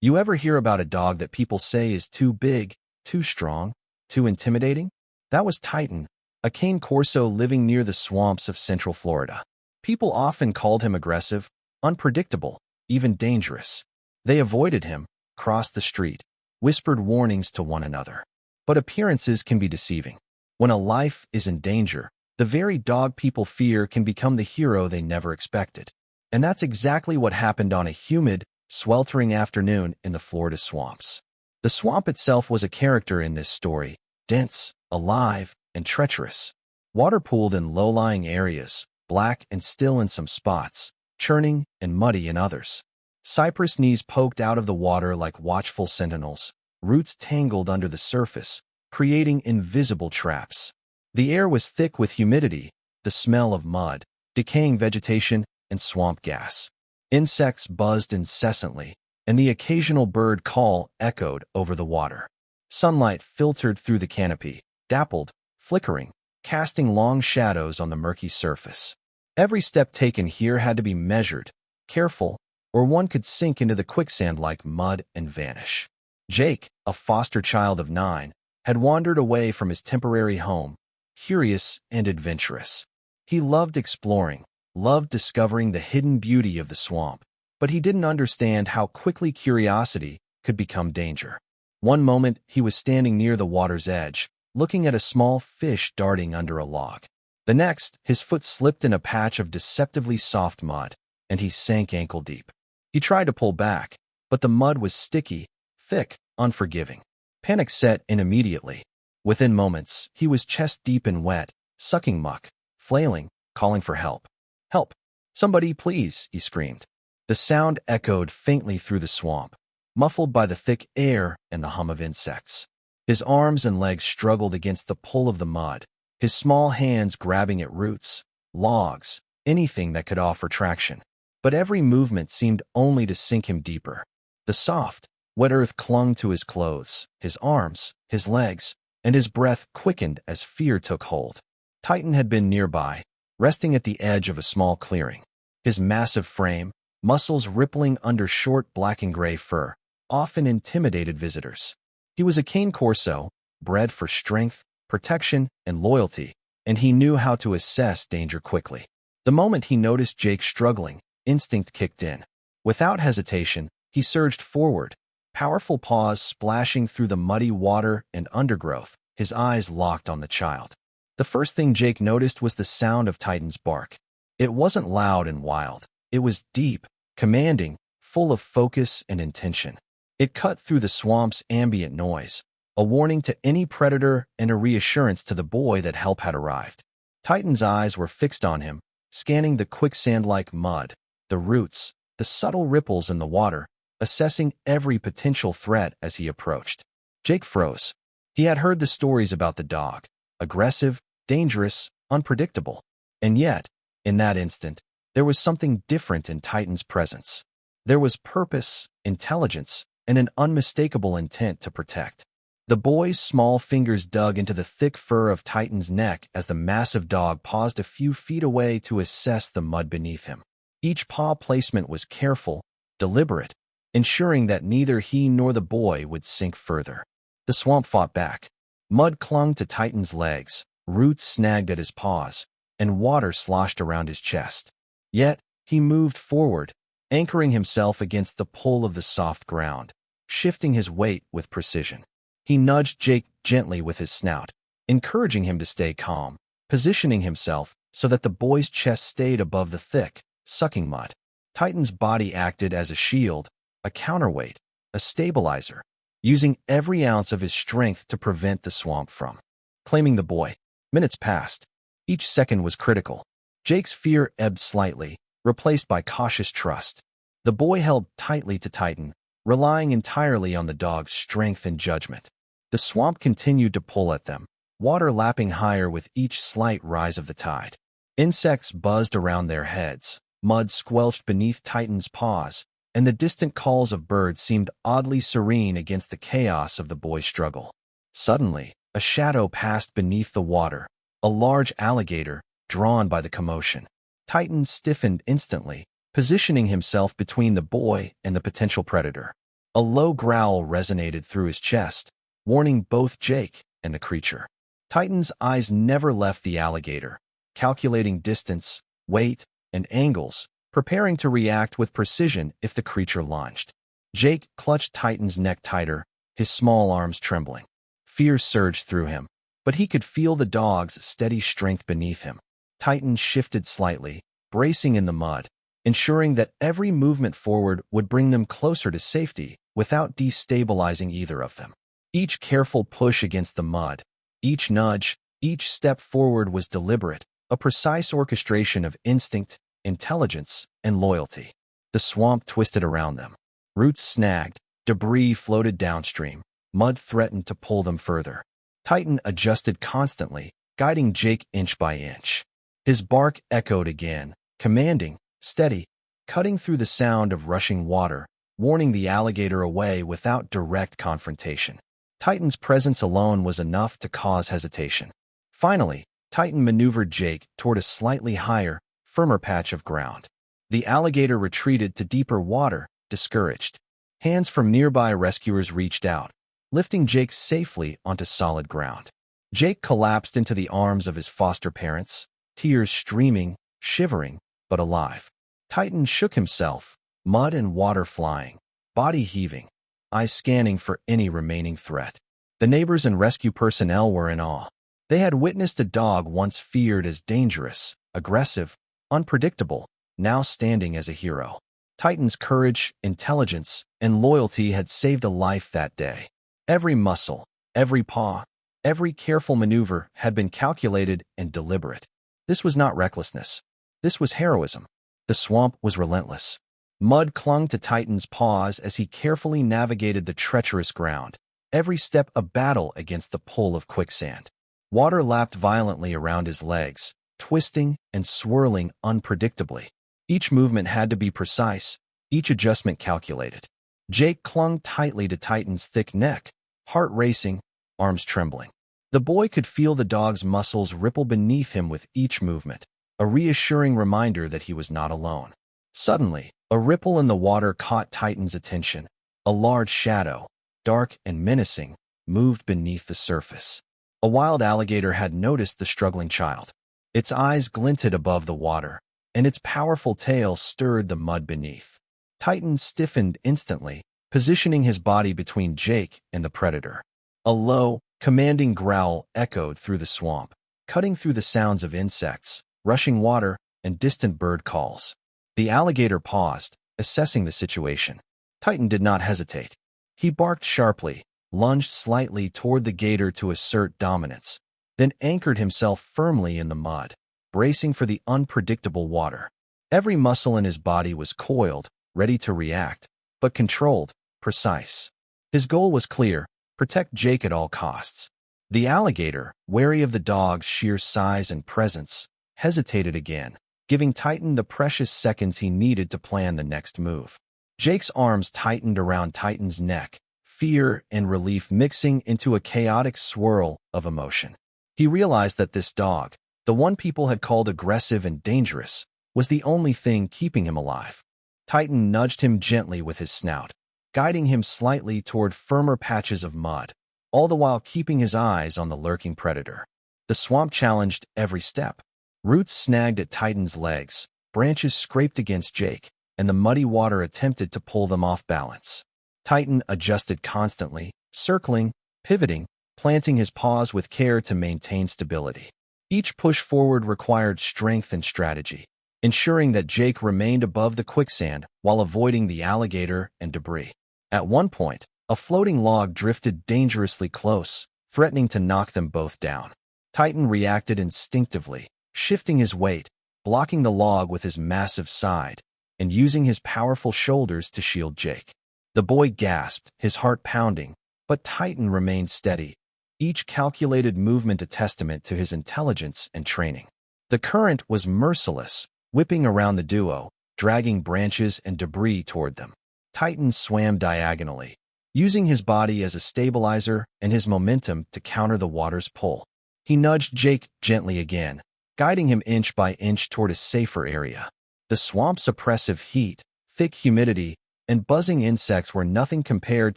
You ever hear about a dog that people say is too big, too strong, too intimidating? That was Titan, a Cane Corso living near the swamps of central Florida. People often called him aggressive, unpredictable, even dangerous. They avoided him, crossed the street, whispered warnings to one another. But appearances can be deceiving. When a life is in danger, the very dog people fear can become the hero they never expected. And that's exactly what happened on a humid, sweltering afternoon in the Florida swamps. The swamp itself was a character in this story, dense, alive, and treacherous. Water pooled in low-lying areas, black and still in some spots, churning and muddy in others. Cypress knees poked out of the water like watchful sentinels, roots tangled under the surface, creating invisible traps. The air was thick with humidity, the smell of mud, decaying vegetation, and swamp gas. Insects buzzed incessantly, and the occasional bird call echoed over the water. Sunlight filtered through the canopy, dappled, flickering, casting long shadows on the murky surface. Every step taken here had to be measured, careful, or one could sink into the quicksand-like mud and vanish. Jake, a foster child of 9, had wandered away from his temporary home, curious and adventurous. He loved exploring, loved discovering the hidden beauty of the swamp, but he didn't understand how quickly curiosity could become danger. One moment, he was standing near the water's edge, looking at a small fish darting under a log. The next, his foot slipped in a patch of deceptively soft mud, and he sank ankle-deep. He tried to pull back, but the mud was sticky, thick, unforgiving. Panic set in immediately. Within moments, he was chest-deep in wet, sucking muck, flailing, calling for help. "Help! Somebody, please!" he screamed. The sound echoed faintly through the swamp, muffled by the thick air and the hum of insects. His arms and legs struggled against the pull of the mud, his small hands grabbing at roots, logs, anything that could offer traction. But every movement seemed only to sink him deeper. The soft, wet earth clung to his clothes, his arms, his legs, and his breath quickened as fear took hold. Titan had been nearby, resting at the edge of a small clearing. His massive frame, muscles rippling under short black and gray fur, often intimidated visitors. He was a Cane Corso, bred for strength, protection, and loyalty, and he knew how to assess danger quickly. The moment he noticed Jake struggling, instinct kicked in. Without hesitation, he surged forward, powerful paws splashing through the muddy water and undergrowth, his eyes locked on the child. The first thing Jake noticed was the sound of Titan's bark. It wasn't loud and wild. It was deep, commanding, full of focus and intention. It cut through the swamp's ambient noise, a warning to any predator and a reassurance to the boy that help had arrived. Titan's eyes were fixed on him, scanning the quicksand-like mud, the roots, the subtle ripples in the water, assessing every potential threat as he approached. Jake froze. He had heard the stories about the dog, aggressive, dangerous, unpredictable. And yet, in that instant, there was something different in Titan's presence. There was purpose, intelligence, and an unmistakable intent to protect. The boy's small fingers dug into the thick fur of Titan's neck as the massive dog paused a few feet away to assess the mud beneath him. Each paw placement was careful, deliberate, ensuring that neither he nor the boy would sink further. The swamp fought back. Mud clung to Titan's legs, roots snagged at his paws, and water sloshed around his chest. Yet, he moved forward, anchoring himself against the pull of the soft ground, shifting his weight with precision. He nudged Jake gently with his snout, encouraging him to stay calm, positioning himself so that the boy's chest stayed above the thick, sucking mud. Titan's body acted as a shield, a counterweight, a stabilizer, using every ounce of his strength to prevent the swamp from claiming the boy. Minutes passed. Each second was critical. Jake's fear ebbed slightly, replaced by cautious trust. The boy held tightly to Titan, relying entirely on the dog's strength and judgment. The swamp continued to pull at them, water lapping higher with each slight rise of the tide. Insects buzzed around their heads, mud squelched beneath Titan's paws, and the distant calls of birds seemed oddly serene against the chaos of the boy's struggle. Suddenly, a shadow passed beneath the water, a large alligator, drawn by the commotion. Titan stiffened instantly, positioning himself between the boy and the potential predator. A low growl resonated through his chest, warning both Jake and the creature. Titan's eyes never left the alligator, calculating distance, weight, and angles, preparing to react with precision if the creature lunged. Jake clutched Titan's neck tighter, his small arms trembling. Fear surged through him, but he could feel the dog's steady strength beneath him. Titan shifted slightly, bracing in the mud, ensuring that every movement forward would bring them closer to safety without destabilizing either of them. Each careful push against the mud, each nudge, each step forward was deliberate, a precise orchestration of instinct, intelligence, and loyalty. The swamp twisted around them. Roots snagged, debris floated downstream, mud threatened to pull them further. Titan adjusted constantly, guiding Jake inch by inch. His bark echoed again, commanding, steady, cutting through the sound of rushing water, warning the alligator away without direct confrontation. Titan's presence alone was enough to cause hesitation. Finally, Titan maneuvered Jake toward a slightly higher, firmer patch of ground. The alligator retreated to deeper water, discouraged. Hands from nearby rescuers reached out, lifting Jake safely onto solid ground. Jake collapsed into the arms of his foster parents, tears streaming, shivering, but alive. Titan shook himself, mud and water flying, body heaving, eyes scanning for any remaining threat. The neighbors and rescue personnel were in awe. They had witnessed a dog once feared as dangerous, aggressive, unpredictable, now standing as a hero. Titan's courage, intelligence, and loyalty had saved a life that day. Every muscle, every paw, every careful maneuver had been calculated and deliberate. This was not recklessness. This was heroism. The swamp was relentless. Mud clung to Titan's paws as he carefully navigated the treacherous ground, every step a battle against the pull of quicksand. Water lapped violently around his legs, twisting and swirling unpredictably. Each movement had to be precise, each adjustment calculated. Jake clung tightly to Titan's thick neck, heart racing, arms trembling. The boy could feel the dog's muscles ripple beneath him with each movement, a reassuring reminder that he was not alone. Suddenly, a ripple in the water caught Titan's attention. A large shadow, dark and menacing, moved beneath the surface. A wild alligator had noticed the struggling child. Its eyes glinted above the water, and its powerful tail stirred the mud beneath. Titan stiffened instantly, positioning his body between Jake and the predator. A low, commanding growl echoed through the swamp, cutting through the sounds of insects, rushing water, and distant bird calls. The alligator paused, assessing the situation. Titan did not hesitate. He barked sharply, lunged slightly toward the gator to assert dominance, then anchored himself firmly in the mud, bracing for the unpredictable water. Every muscle in his body was coiled, ready to react, but controlled, precise. His goal was clear: protect Jake at all costs. The alligator, wary of the dog's sheer size and presence, hesitated again, giving Titan the precious seconds he needed to plan the next move. Jake's arms tightened around Titan's neck, fear and relief mixing into a chaotic swirl of emotion. He realized that this dog, the one people had called aggressive and dangerous, was the only thing keeping him alive. Titan nudged him gently with his snout, guiding him slightly toward firmer patches of mud, all the while keeping his eyes on the lurking predator. The swamp challenged every step. Roots snagged at Titan's legs, branches scraped against Jake, and the muddy water attempted to pull them off balance. Titan adjusted constantly, circling, pivoting, planting his paws with care to maintain stability. Each push forward required strength and strategy, ensuring that Jake remained above the quicksand while avoiding the alligator and debris. At one point, a floating log drifted dangerously close, threatening to knock them both down. Titan reacted instinctively, shifting his weight, blocking the log with his massive side, and using his powerful shoulders to shield Jake. The boy gasped, his heart pounding, but Titan remained steady, each calculated movement a testament to his intelligence and training. The current was merciless, whipping around the duo, dragging branches and debris toward them. Titan swam diagonally, using his body as a stabilizer and his momentum to counter the water's pull. He nudged Jake gently again, guiding him inch by inch toward a safer area. The swamp's oppressive heat, thick humidity, and buzzing insects were nothing compared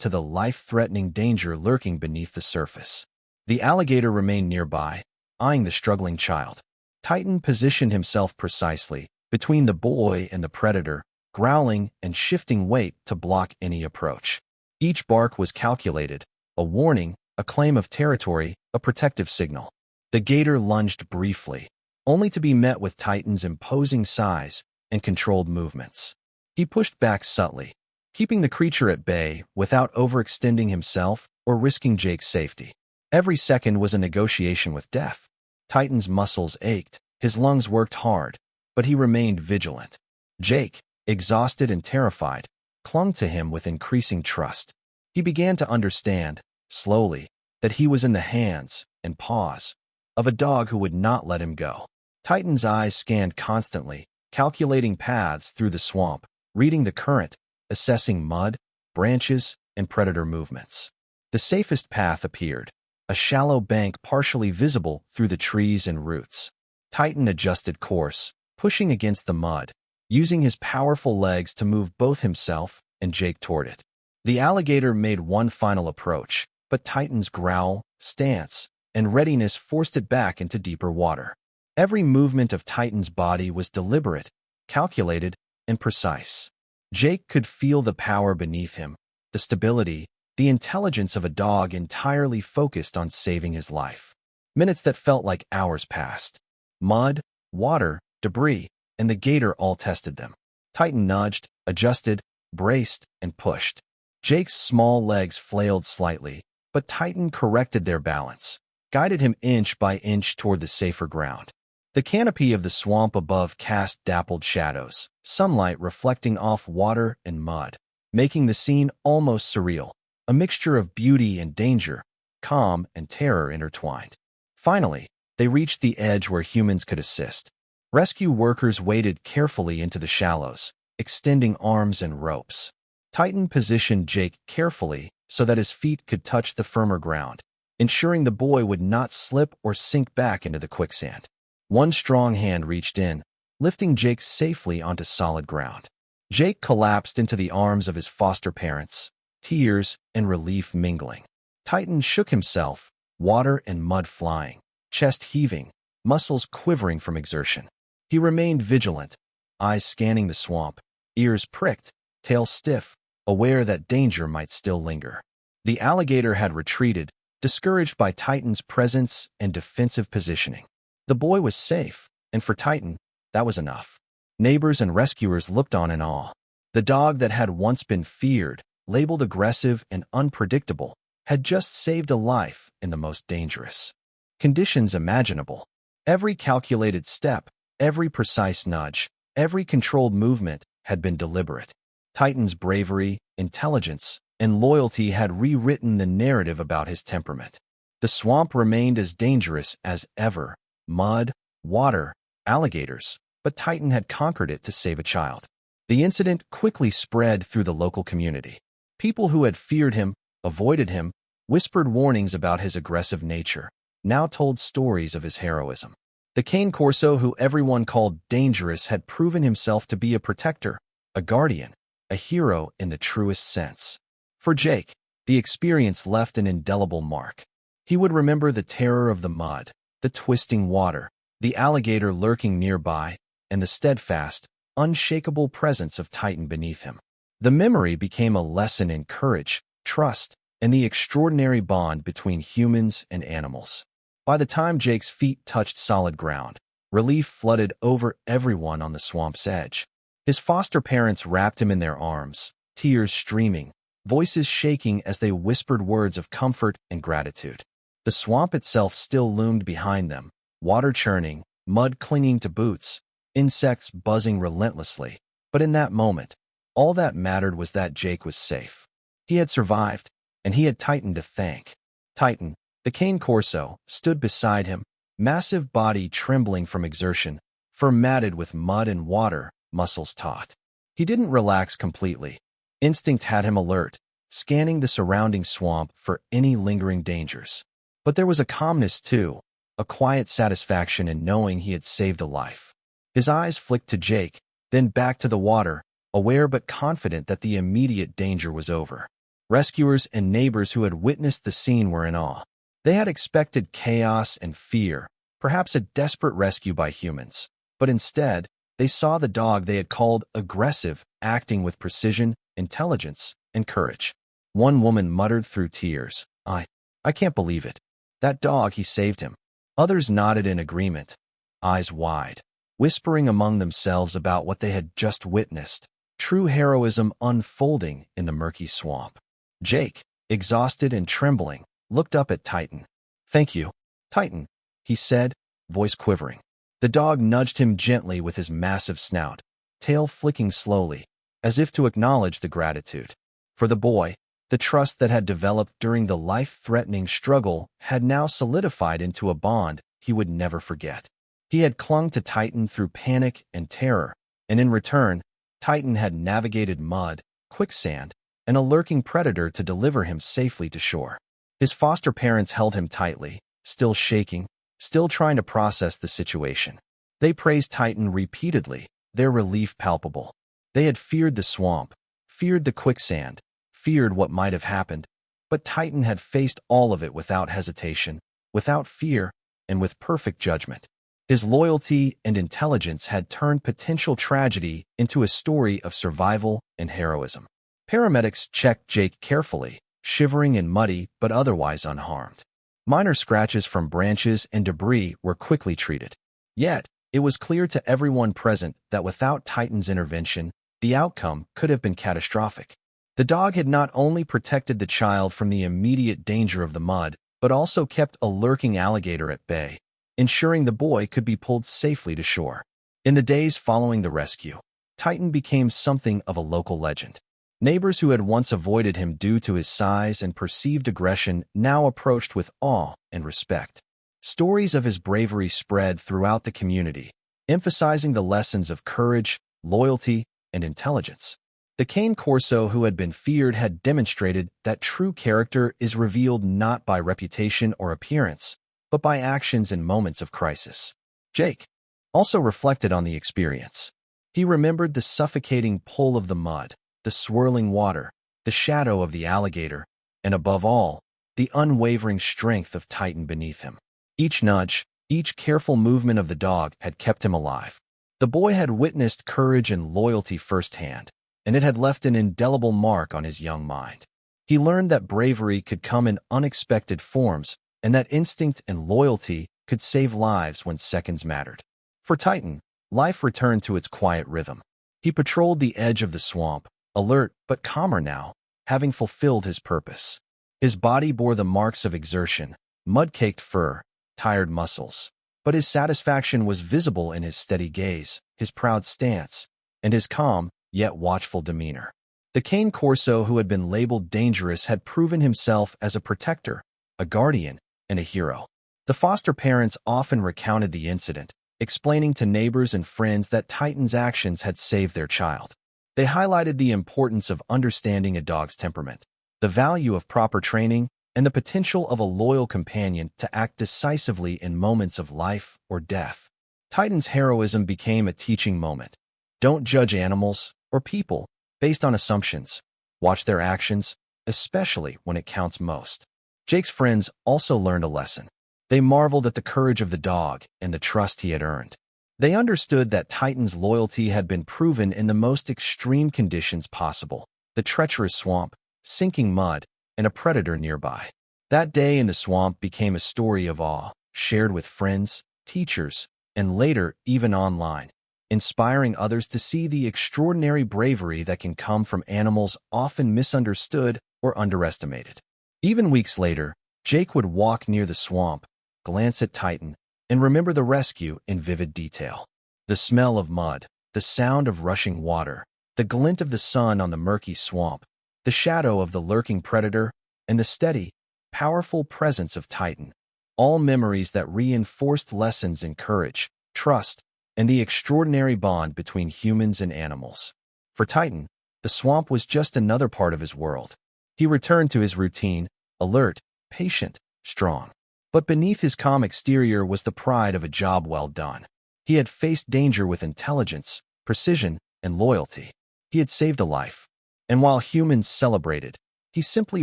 to the life-threatening danger lurking beneath the surface. The alligator remained nearby, eyeing the struggling child. Titan positioned himself precisely between the boy and the predator, growling and shifting weight to block any approach. Each bark was calculated, a warning, a claim of territory, a protective signal. The gator lunged briefly, only to be met with Titan's imposing size and controlled movements. He pushed back subtly, keeping the creature at bay without overextending himself or risking Jake's safety. Every second was a negotiation with death. Titan's muscles ached, his lungs worked hard, but he remained vigilant. Jake, exhausted and terrified, clung to him with increasing trust. He began to understand, slowly, that he was in the hands and paws of a dog who would not let him go. Titan's eyes scanned constantly, calculating paths through the swamp, reading the current, assessing mud, branches, and predator movements. The safest path appeared, a shallow bank partially visible through the trees and roots. Titan adjusted course, pushing against the mud, using his powerful legs to move both himself and Jake toward it. The alligator made one final approach, but Titan's growl, stance, and readiness forced it back into deeper water. Every movement of Titan's body was deliberate, calculated, and precise. Jake could feel the power beneath him, the stability, the intelligence of a dog entirely focused on saving his life. Minutes that felt like hours passed. Mud, water, debris, and the gator all tested them. Titan nudged, adjusted, braced, and pushed. Jake's small legs flailed slightly, but Titan corrected their balance, guided him inch by inch toward the safer ground. The canopy of the swamp above cast dappled shadows, sunlight reflecting off water and mud, making the scene almost surreal, a mixture of beauty and danger, calm and terror intertwined. Finally, they reached the edge where humans could assist. Rescue workers waded carefully into the shallows, extending arms and ropes. Titan positioned Jake carefully so that his feet could touch the firmer ground, ensuring the boy would not slip or sink back into the quicksand. One strong hand reached in, lifting Jake safely onto solid ground. Jake collapsed into the arms of his foster parents, tears and relief mingling. Titan shook himself, water and mud flying, chest heaving, muscles quivering from exertion. He remained vigilant, eyes scanning the swamp, ears pricked, tail stiff, aware that danger might still linger. The alligator had retreated, discouraged by Titan's presence and defensive positioning. The boy was safe, and for Titan, that was enough. Neighbors and rescuers looked on in awe. The dog that had once been feared, labeled aggressive and unpredictable, had just saved a life in the most dangerous conditions imaginable. Every calculated step, every precise nudge, every controlled movement had been deliberate. Titan's bravery, intelligence, and loyalty had rewritten the narrative about his temperament. The swamp remained as dangerous as ever. Mud, water, alligators, but Titan had conquered it to save a child. The incident quickly spread through the local community. People who had feared him, avoided him, whispered warnings about his aggressive nature, now told stories of his heroism. The Cane Corso, who everyone called dangerous, had proven himself to be a protector, a guardian, a hero in the truest sense. For Jake, the experience left an indelible mark. He would remember the terror of the mud, the twisting water, the alligator lurking nearby, and the steadfast, unshakable presence of Titan beneath him. The memory became a lesson in courage, trust, and the extraordinary bond between humans and animals. By the time Jake's feet touched solid ground, relief flooded over everyone on the swamp's edge. His foster parents wrapped him in their arms, tears streaming, voices shaking as they whispered words of comfort and gratitude. The swamp itself still loomed behind them, water churning, mud clinging to boots, insects buzzing relentlessly. But in that moment, all that mattered was that Jake was safe. He had survived, and he had Titan to thank. Titan, the Cane Corso, stood beside him, massive body trembling from exertion, fur matted with mud and water, muscles taut. He didn't relax completely. Instinct had him alert, scanning the surrounding swamp for any lingering dangers. But there was a calmness too, a quiet satisfaction in knowing he had saved a life. His eyes flicked to Jake, then back to the water, aware but confident that the immediate danger was over. Rescuers and neighbors who had witnessed the scene were in awe. They had expected chaos and fear, perhaps a desperate rescue by humans. But instead, they saw the dog they had called aggressive acting with precision, intelligence, and courage. One woman muttered through tears, I can't believe it. That dog, he saved him." Others nodded in agreement, eyes wide, whispering among themselves about what they had just witnessed. True heroism unfolding in the murky swamp. Jake, exhausted and trembling, looked up at Titan. "Thank you, Titan," he said, voice quivering. The dog nudged him gently with his massive snout, tail flicking slowly, as if to acknowledge the gratitude. For the boy, the trust that had developed during the life-threatening struggle had now solidified into a bond he would never forget. He had clung to Titan through panic and terror, and in return, Titan had navigated mud, quicksand, and a lurking predator to deliver him safely to shore. His foster parents held him tightly, still shaking, still trying to process the situation. They praised Titan repeatedly, their relief palpable. They had feared the swamp, feared the quicksand, feared what might have happened, but Titan had faced all of it without hesitation, without fear, and with perfect judgment. His loyalty and intelligence had turned potential tragedy into a story of survival and heroism. Paramedics checked Jake carefully, shivering and muddy but otherwise unharmed. Minor scratches from branches and debris were quickly treated. Yet, it was clear to everyone present that without Titan's intervention, the outcome could have been catastrophic. The dog had not only protected the child from the immediate danger of the mud, but also kept a lurking alligator at bay, ensuring the boy could be pulled safely to shore. In the days following the rescue, Titan became something of a local legend. Neighbors who had once avoided him due to his size and perceived aggression now approached with awe and respect. Stories of his bravery spread throughout the community, emphasizing the lessons of courage, loyalty, and intelligence. The Cane Corso who had been feared had demonstrated that true character is revealed not by reputation or appearance, but by actions in moments of crisis. Jake also reflected on the experience. He remembered the suffocating pull of the mud, the swirling water, the shadow of the alligator, and above all, the unwavering strength of Titan beneath him. Each nudge, each careful movement of the dog had kept him alive. The boy had witnessed courage and loyalty firsthand, and it had left an indelible mark on his young mind. He learned that bravery could come in unexpected forms, and that instinct and loyalty could save lives when seconds mattered. For Titan, life returned to its quiet rhythm. He patrolled the edge of the swamp, alert but calmer now, having fulfilled his purpose. His body bore the marks of exertion, mud-caked fur, tired muscles. But his satisfaction was visible in his steady gaze, his proud stance, and his calm, yet watchful demeanor. The Cane Corso who had been labeled dangerous had proven himself as a protector, a guardian, and a hero. The foster parents often recounted the incident, explaining to neighbors and friends that Titan's actions had saved their child. They highlighted the importance of understanding a dog's temperament, the value of proper training, and the potential of a loyal companion to act decisively in moments of life or death. Titan's heroism became a teaching moment. Don't judge animals or people based on assumptions. Watch their actions, especially when it counts most. Jake's friends also learned a lesson. They marveled at the courage of the dog and the trust he had earned. They understood that Titan's loyalty had been proven in the most extreme conditions possible: the treacherous swamp, sinking mud, and a predator nearby. That day in the swamp became a story of awe, shared with friends, teachers, and later even online, inspiring others to see the extraordinary bravery that can come from animals often misunderstood or underestimated. Even weeks later, Jake would walk near the swamp, glance at Titan, and remember the rescue in vivid detail. The smell of mud, the sound of rushing water, the glint of the sun on the murky swamp, the shadow of the lurking predator, and the steady, powerful presence of Titan, all memories that reinforced lessons in courage, trust, and the extraordinary bond between humans and animals. For Titan, the swamp was just another part of his world. He returned to his routine, alert, patient, strong. But beneath his calm exterior was the pride of a job well done. He had faced danger with intelligence, precision, and loyalty. He had saved a life. And while humans celebrated, he simply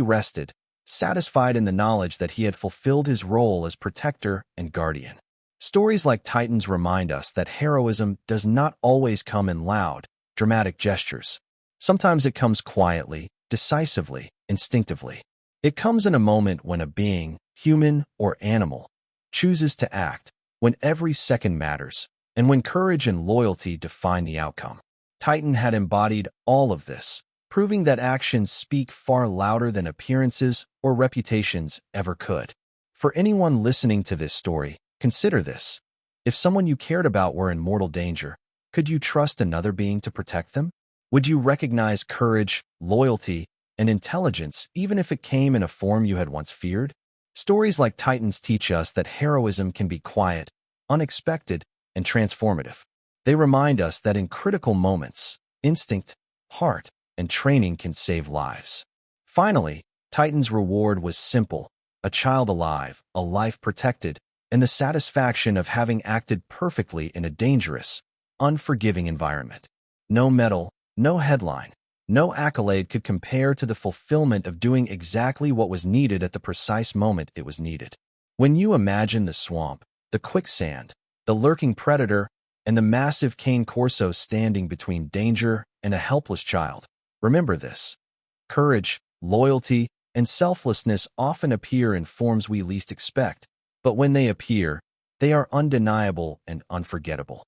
rested, satisfied in the knowledge that he had fulfilled his role as protector and guardian. Stories like Titan's remind us that heroism does not always come in loud, dramatic gestures. Sometimes it comes quietly, decisively, instinctively. It comes in a moment when a being, human or animal, chooses to act, when every second matters, and when courage and loyalty define the outcome. Titan had embodied all of this, proving that actions speak far louder than appearances or reputations ever could. For anyone listening to this story, consider this. If someone you cared about were in mortal danger, could you trust another being to protect them? Would you recognize courage, loyalty, and intelligence even if it came in a form you had once feared? Stories like Titan's teach us that heroism can be quiet, unexpected, and transformative. They remind us that in critical moments, instinct, heart, and training can save lives. Finally, Titan's reward was simple: a child alive, a life protected, and the satisfaction of having acted perfectly in a dangerous, unforgiving environment. No medal, no headline, no accolade could compare to the fulfillment of doing exactly what was needed at the precise moment it was needed. When you imagine the swamp, the quicksand, the lurking predator, and the massive Cane Corso standing between danger and a helpless child, remember this. Courage, loyalty, and selflessness often appear in forms we least expect, but when they appear, they are undeniable and unforgettable.